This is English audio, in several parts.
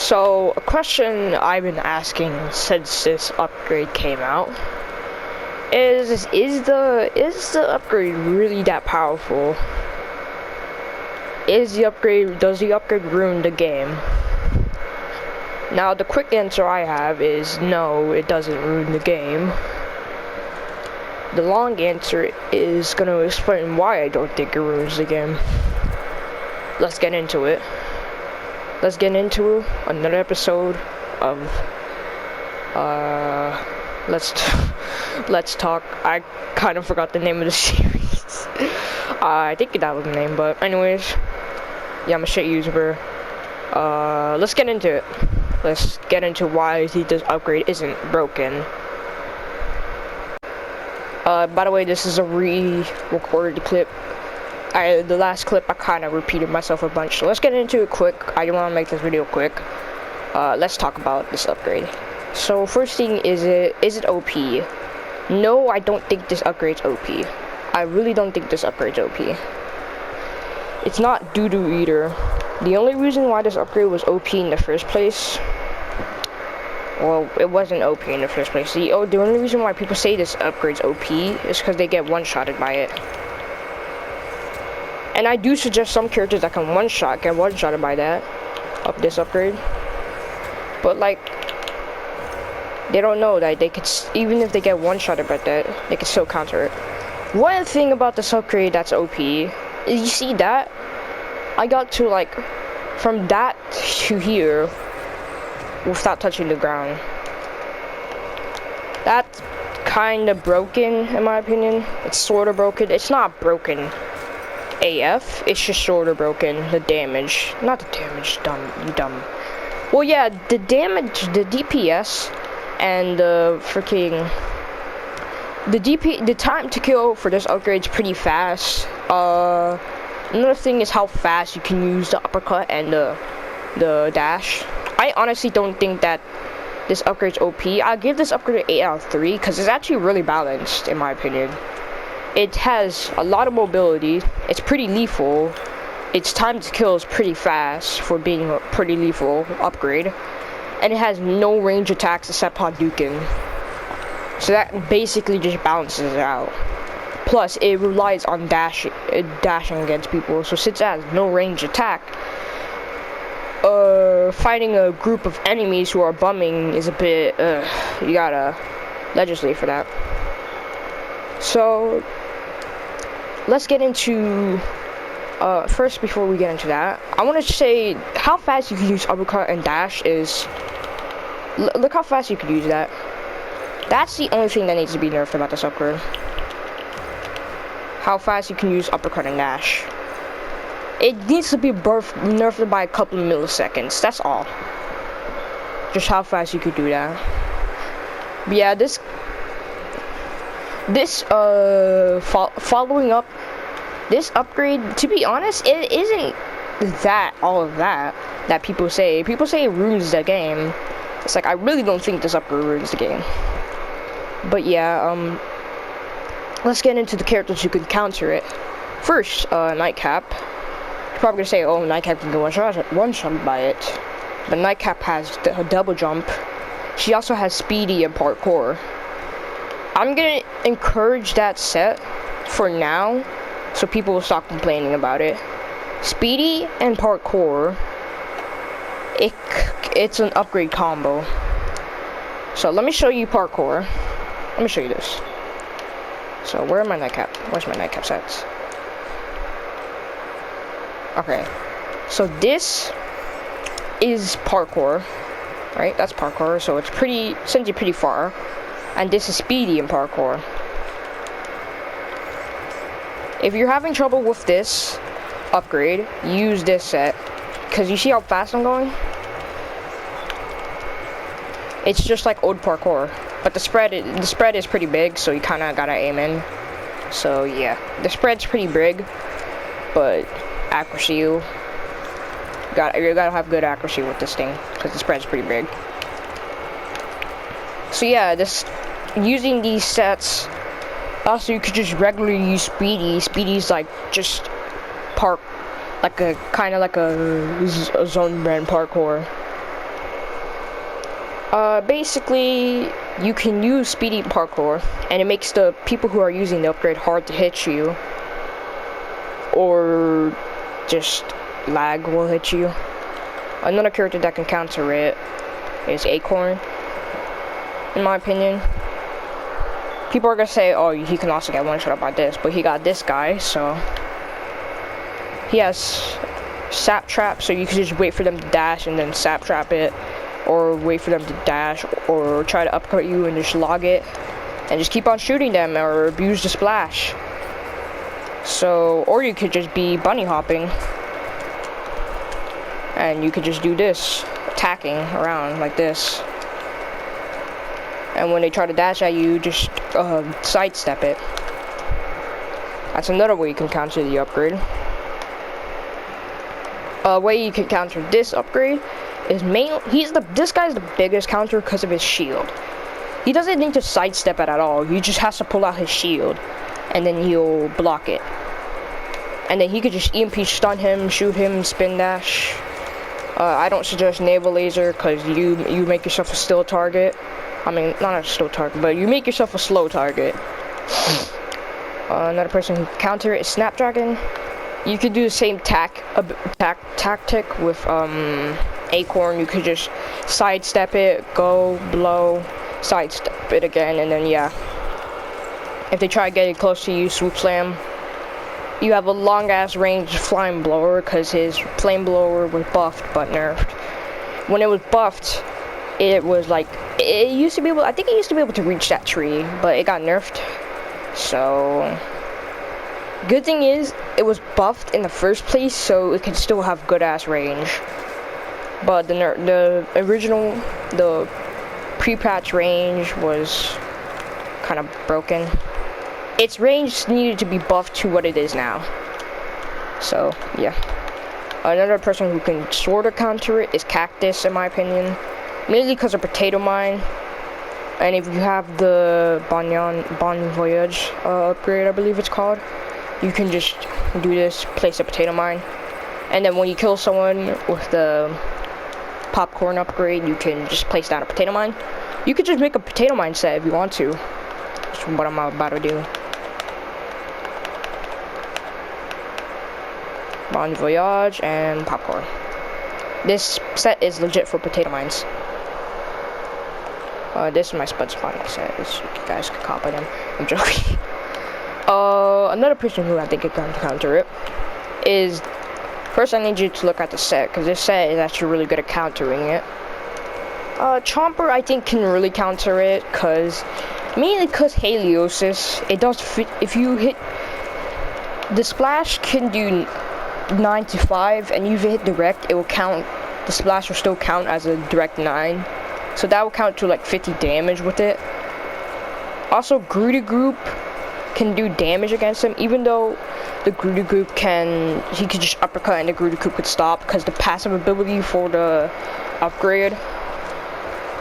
So, a question I've been asking since this upgrade came out is the upgrade really that powerful? Does the upgrade ruin the game? Now, the quick answer I have is no, it doesn't ruin the game. The long answer is going to explain why I don't think it ruins the game. Let's get into it. Let's get into another episode of Let's Talk. I kind of forgot the name of the series. I think that was the name, but anyways, yeah, I'm a shit YouTuber. Let's get into it. Let's get into why this upgrade isn't broken. By the way, this is a re-recorded clip. The last clip I kind of repeated myself a bunch, so let's get into it quick. I don't want to make this video quick. Let's talk about this upgrade. So first thing, is it OP? No, I don't think this upgrade's OP. I really don't think this upgrade's OP. It's not doo-doo either. The only reason why this upgrade was OP in the first place, well, it wasn't OP in the first place. The only reason why people say this upgrade's OP is because they get one-shotted by it. And I do suggest some characters that can get one-shotted by that, this upgrade. But like, they don't know that they could, even if they get one-shotted by that, they can still counter it. One thing about this upgrade that's OP, is you see that? I got to like, from that to here, without touching the ground. That's kind of broken, in my opinion. It's sort of broken. It's not broken AF, it's just sort of broken. The damage, not the damage, you dumb. Well, yeah, the damage, the DPS, and the freaking, the time to kill for this upgrade is pretty fast. Another thing is how fast you can use the uppercut and the dash. I honestly don't think that this upgrade's OP. I'll give this upgrade an 8 out of 3 because it's actually really balanced, in my opinion. It has a lot of mobility, it's pretty lethal, its time to kill is pretty fast for being a pretty lethal upgrade, and it has no range attacks except Hadouken. So that basically just balances it out. Plus, it relies on dashing against people, so since it has no range attack, fighting a group of enemies who are bumming is a bit, you gotta legislate for that. So, let's get into, first before we get into that, I want to say how fast you can use uppercut and dash is, look how fast you can use that. That's the only thing that needs to be nerfed about this upgrade. How fast you can use uppercut and dash. It needs to be nerfed by a couple of milliseconds, that's all. Just how fast you could do that. But yeah, following up this upgrade, to be honest, it isn't all of that people say. People say it ruins the game. It's like, I really don't think this upgrade ruins the game. But yeah, let's get into the characters who can counter it. First, Nightcap. You're probably gonna say, oh, Nightcap can go one-shot by it. But Nightcap has a double jump. She also has speedy and parkour. I'm gonna encourage that set for now, so people will stop complaining about it. Speedy and parkour, it's an upgrade combo. So let me show you parkour. Let me show you this. So where are my Nightcap? Where's my Nightcap sets? Okay, so this is parkour, right? That's parkour, so it's sends you pretty far. And this is speedy in parkour. If you're having trouble with this upgrade, use this set, because you see how fast I'm going? It's just like old parkour, but the spread is pretty big, so you kind of gotta aim in. So yeah, the spread's pretty big, but accuracy, you gotta have good accuracy with this thing, because the spread's pretty big. So yeah, using these sets, also you could just regularly use Speedy. Speedy's like just kind of like a zone brand parkour. Basically, you can use speedy parkour, and it makes the people who are using the upgrade hard to hit you, or just lag will hit you. Another character that can counter it is Acorn, in my opinion. People are gonna say, oh, he can also get one shot by this, but he got this guy, so he has sap trap, so you can just wait for them to dash and then sap trap it, or wait for them to dash, or try to uppercut you and just log it, and just keep on shooting them, or abuse the splash. So, or you could just be bunny hopping, and you could just do this, attacking around like this. And when they try to dash at you, just sidestep it. That's another way you can counter the upgrade. A way you can counter this upgrade is this guy's the biggest counter because of his shield. He doesn't need to sidestep it at all. He just has to pull out his shield, and then he'll block it. And then he could just EMP stun him, shoot him, spin dash. I don't suggest naval laser because you make yourself a still target. I mean, not a still target, but you make yourself a slow target. Another person who can counter it is Snapdragon. You could do the same tactic with Acorn. You could just sidestep it, go, blow, sidestep it again, and then yeah. If they try getting close to you, swoop slam. You have a long ass range flame blower because his flame blower was buffed but nerfed. When it was buffed, it was like it used to be able. I think it used to be able to reach that tree, but it got nerfed. So good thing is it was buffed in the first place, so it can still have good ass range. But the original, the pre-patch range was kind of broken. Its range needed to be buffed to what it is now. So yeah. Another person who can sort of counter it is Cactus, in my opinion. Mainly because of Potato Mine. And if you have the Bon Voyage upgrade, I believe it's called, you can just do this, place a Potato Mine. And then when you kill someone with the Popcorn upgrade, you can just place down a Potato Mine. You could just make a Potato Mine set if you want to. That's what I'm about to do. Bon Voyage and Popcorn. This set is legit for Potato Mines. This is my Spud Spotting set. You guys can copy them. I'm joking. Another person who I think can counter it is... First, I need you to look at the set, because this set is actually really good at countering it. Chomper, I think, can really counter it, mainly because Haliosis, it does fit, if you hit... The splash can do 9 to 5, and if you hit direct, it will count, the splash will still count as a direct 9. So that will count to like 50 damage with it. Also, Grudy Group can do damage against him, even though the Grudy Group he could just uppercut and the Grudy Group could stop, because the passive ability for the upgrade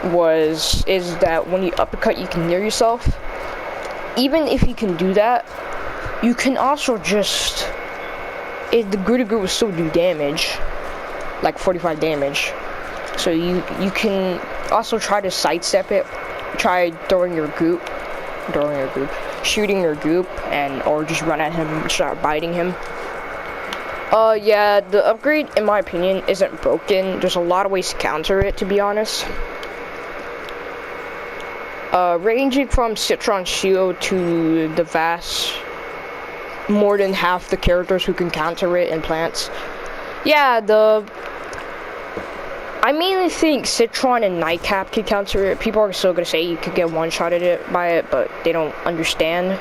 is that when you uppercut, you can near yourself. Even if you can do that, you can also just, the Grudy Group will still do damage, like 45 damage. So you can also try to sidestep it, try shooting your goop, or just run at him and start biting him. Yeah, the upgrade, in my opinion, isn't broken. There's a lot of ways to counter it, to be honest. Ranging from Citron Shield to the vast, more than half the characters who can counter it in plants. Yeah, I mainly think Citron and Nightcap can counter it. People are still gonna say you could get one-shotted by it, but they don't understand.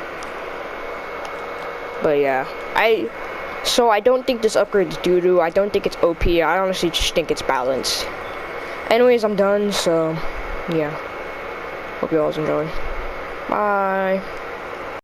But yeah, I don't think this upgrade is doo-doo. I don't think it's OP. I honestly just think it's balanced. Anyways, I'm done, so yeah. Hope you all enjoyed. Bye.